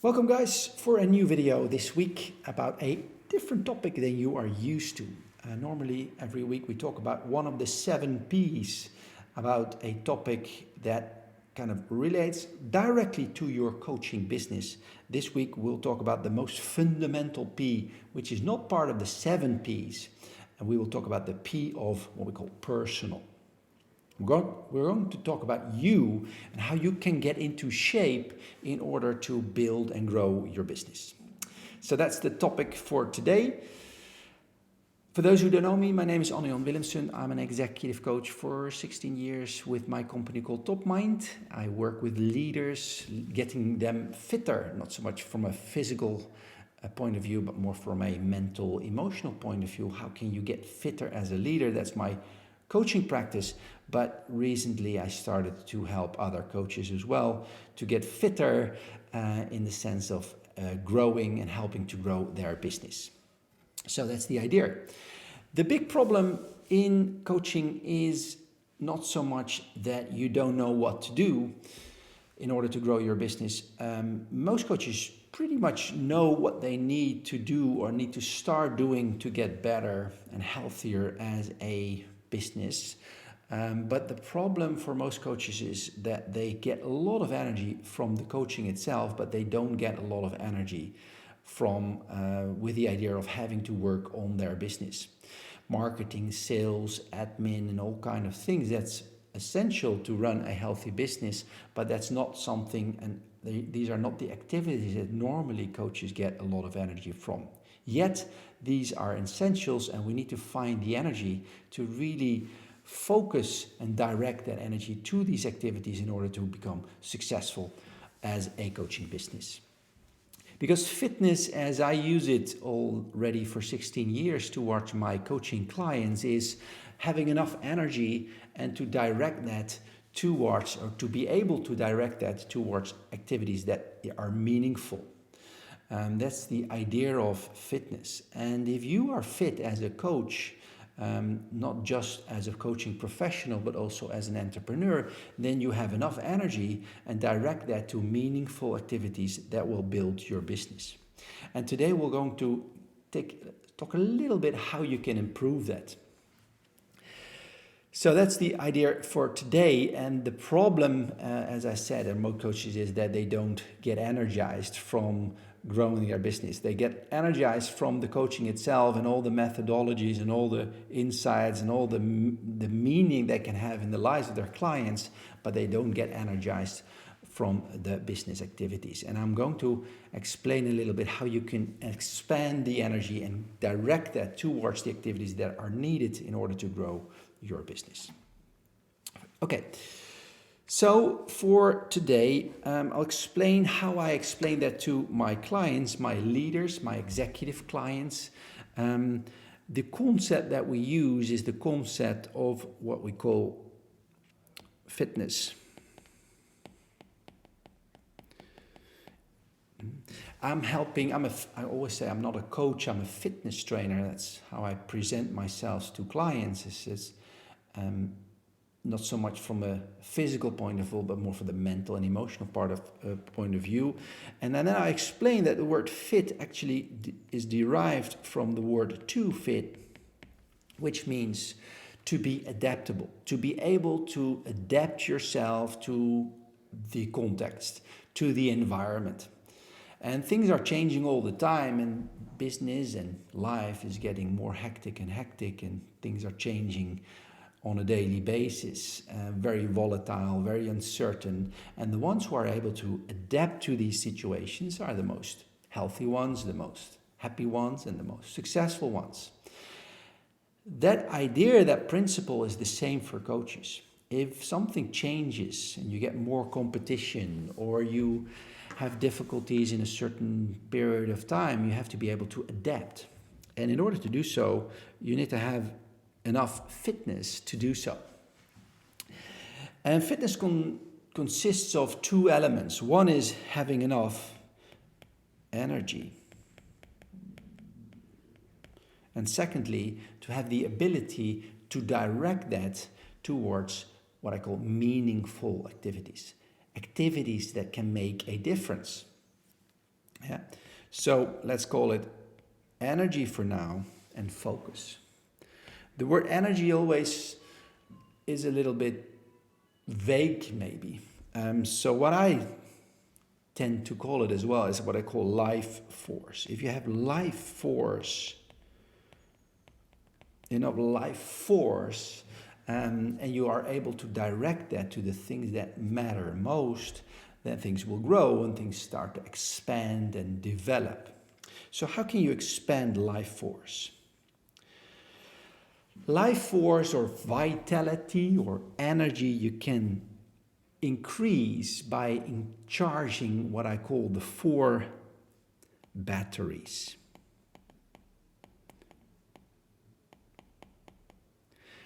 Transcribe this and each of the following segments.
Welcome guys for a new video this week about a different topic than you are used to. Normally every week we talk about one of the 7 P's, about a topic that kind of relates directly to your coaching business. This week we'll talk about the most fundamental P, which is not part of the 7 P's. And we will talk about the P of what we call personal. We're going to talk about you and how you can get into shape in order to build and grow your business. So that's the topic for today. For those who don't know me, my name is Anne-Jan Willemsen. I'm an executive coach for 16 years with my company called Top Mind. I work with leaders, getting them fitter, not so much from a physical point of view, but more from a mental, emotional point of view. How can you get fitter as a leader? That's my coaching practice, but recently I started to help other coaches as well to get fitter in the sense of growing and helping to grow their business. So that's the idea. The big problem in coaching is not so much that you don't know what to do in order to grow your business. Most coaches pretty much know what they need to do or need to start doing to get better and healthier as a business. But the problem for most coaches is that they get a lot of energy from the coaching itself, but they don't get a lot of energy from with the idea of having to work on their business. Marketing, sales, admin, and all kind of things, that's essential to run a healthy business, but that's not something, and these are not the activities that normally coaches get a lot of energy from. Yet, these are essentials, and we need to find the energy to really focus and direct that energy to these activities in order to become successful as a coaching business. Because fitness, as I use it already for 16 years towards my coaching clients, is having enough energy and to direct that towards, or to be able to direct that towards activities that are meaningful. That's the idea of fitness. And if you are fit as a coach, not just as a coaching professional, but also as an entrepreneur, then you have enough energy and direct that to meaningful activities that will build your business. And today we're going to talk a little bit how you can improve that. So that's the idea for today. And the problem, as I said, in most coaches is that they don't get energized from growing their business. They get energized from the coaching itself and all the methodologies and all the insights and all the meaning they can have in the lives of their clients, but they don't get energized from the business activities. And I'm going to explain a little bit how you can expand the energy and direct that towards the activities that are needed in order to grow your business. Okay. So for today, I'll explain how I explain that to my clients, my leaders, my executive clients. The concept that we use is the concept of what we call fitness. I always say I'm not a coach, I'm a fitness trainer. That's how I present myself to clients. It's not so much from a physical point of view, but more from the mental and emotional point of view. And then I explain that the word fit actually is derived from the word to fit, which means to be adaptable, to be able to adapt yourself to the context, to the environment. And things are changing all the time, and business and life is getting more hectic, and things are changing on a daily basis, very volatile, very uncertain. And the ones who are able to adapt to these situations are the most healthy ones, the most happy ones, and the most successful ones. That idea, that principle is the same for coaches. If something changes and you get more competition or you have difficulties in a certain period of time, you have to be able to adapt. And in order to do so, you need to have enough fitness to do so. And fitness consists of 2 elements. One is having enough energy. And secondly, to have the ability to direct that towards what I call meaningful activities. Activities that can make a difference. Yeah. So let's call it energy for now and focus. The word energy always is a little bit vague, maybe. So what I tend to call it as well is what I call life force. If you have life force, life force, and you are able to direct that to the things that matter most, then things will grow and things start to expand and develop. So how can you expand life force? Life force or vitality or energy you can increase by charging what I call the 4 batteries.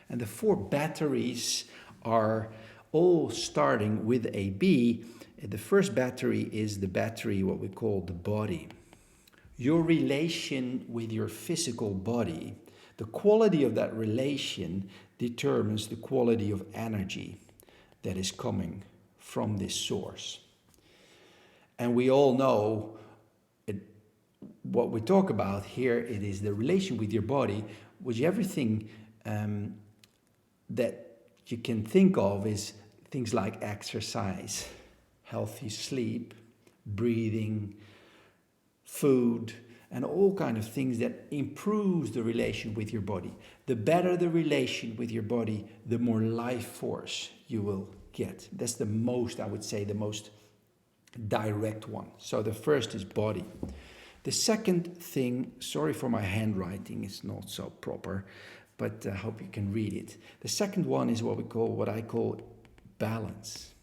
And the 4 batteries are all starting with a B. The first battery is the battery, what we call the body. Your relation with your physical body, the quality of that relation determines the quality of energy that is coming from this source. And we all know what we talk about here, it is the relation with your body, which everything that you can think of is things like exercise, healthy sleep, breathing, food, and all kind of things that improves the relation with your body. The better the relation with your body, the more life force you will get. That's the most, I would say, the most direct one. So the first is body. The second thing, sorry for my handwriting, it's not so proper, but I hope you can read it. The second one is what I call balance.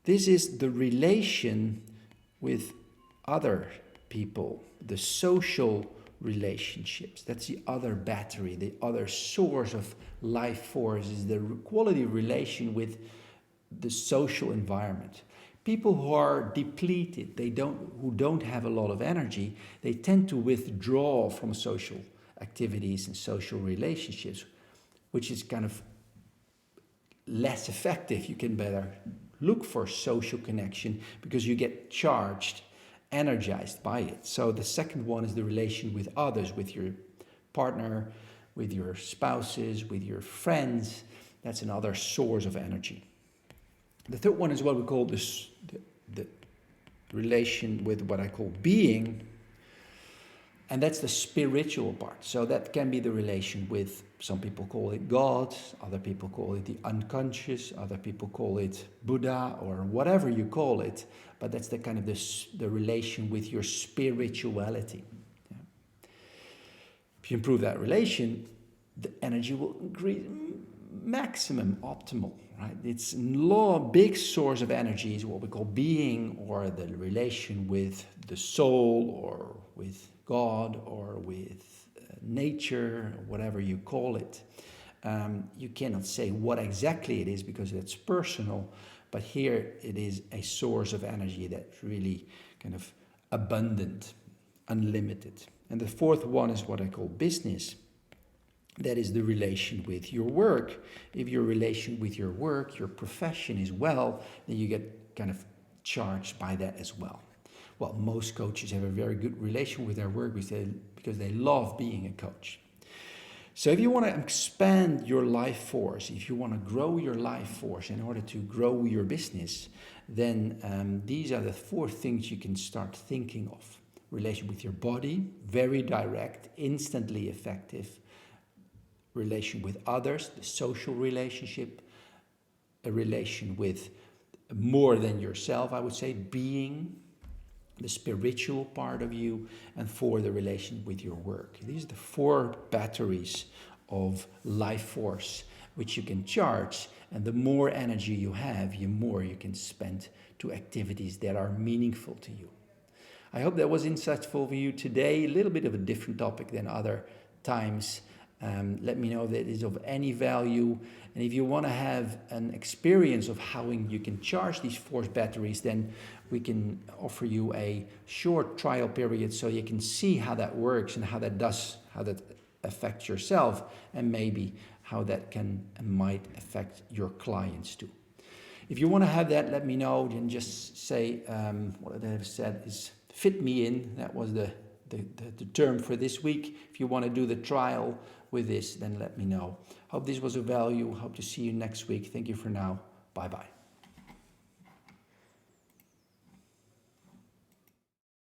This is the relation with other people, the social relationships. That's the other battery, the other source of life force is the quality of relation with the social environment. People who are depleted, who don't have a lot of energy, they tend to withdraw from social activities and social relationships, which is kind of less effective. You can better look for social connection because you get charged, energized by it. So the second one is the relation with others, with your partner, with your spouses, with your friends. That's another source of energy. The third one is what we call the relation with what I call being, and that's the spiritual part. So that can be the relation with, some people call it God, other people call it the unconscious, other people call it Buddha, or whatever you call it, but that's the kind of the relation with your spirituality. Yeah. If you improve that relation, the energy will increase maximum optimal, right? It's a big source of energy is what we call being, or the relation with the soul, or with God, or with nature, or whatever you call it. You cannot say what exactly it is because it's personal, but here it is a source of energy that's really kind of abundant, unlimited. And the fourth one is what I call business. That is the relation with your work. If your relation with your work, your profession is well, then you get kind of charged by that as well. Well, most coaches have a very good relation with their work because they love being a coach. So if you want to expand your life force, if you want to grow your life force in order to grow your business, then these are the 4 things you can start thinking of. Relation with your body, very direct, instantly effective. Relation with others, the social relationship, a relation with more than yourself, I would say, being, the spiritual part of you, and 4, the relation with your work. These are the 4 batteries of life force which you can charge, and the more energy you have, the more you can spend to activities that are meaningful to you. I hope that was insightful for you today, a little bit of a different topic than other times. Let me know if that is of any value. And if you want to have an experience of how you can charge these 4 batteries, then we can offer you a short trial period so you can see how that works and how that affects yourself, and maybe how that might affect your clients too. If you want to have that, let me know. Then just say what they have said is fit me in. That was the term for this week. If you want to do the trial with this, then let me know. Hope this was of value. Hope to see you next week. Thank you for now. Bye bye.